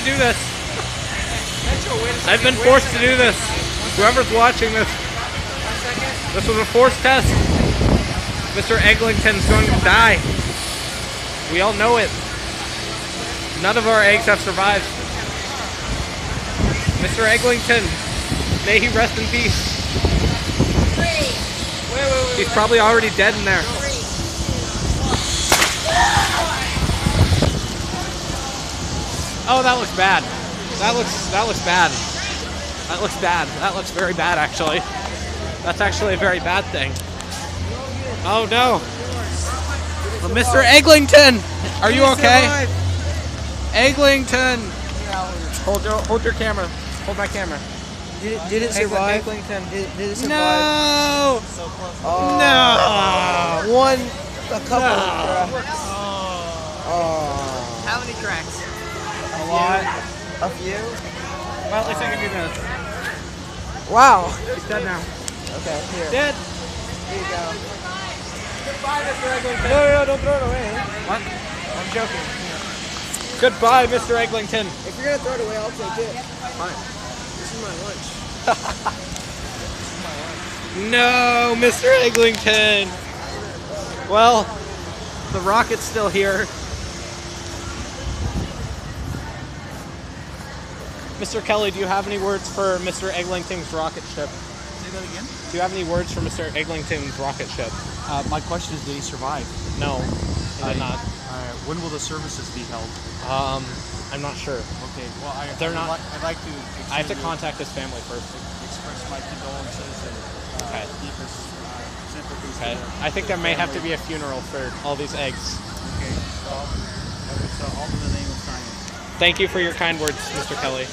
do this. I've been forced to do this. Whoever's watching this, this was a forced test. Mr. Eglinton's going to die. We all know it. None of our eggs have survived. Mr. Eglinton, may he rest in peace. He's probably already dead in there. Oh, that looks bad. That looks bad. That looks bad. That looks very bad, actually. That's actually a very bad thing. Oh no. Well, Mr. Eglinton, are you okay? Eglinton. Hold your camera. Hold my camera. Did it survive? Eglinton. Did it survive? No. Oh. No. A couple of cracks. How many cracks? A lot. A few? Well, at least I can do this. Wow. He's dead now. Okay, here. Dead. Here you go. Goodbye, Mr. Eglinton. No, don't throw it away. What? I'm joking. Goodbye, Mr. Eglinton. If you're gonna throw it away, I'll take it. Fine. This is my lunch. No, Mr. Eglinton. Well, the rocket's still here. Mr. Kelly, do you have any words for Mr. Eglinton's rocket ship? Say that again? Do you have any words for Mr. Eglinton's rocket ship? My question is, did he survive? No, he did not. When will the services be held? I'm not sure. Okay, well, They're not- I'd like to. I have to contact his family first. Express my condolences and Okay. deepest sympathies. Okay. To I think there may have to be a funeral for all these eggs. Okay, well, it's all in the name of science. Thank you for your kind words, Mr. Kelly.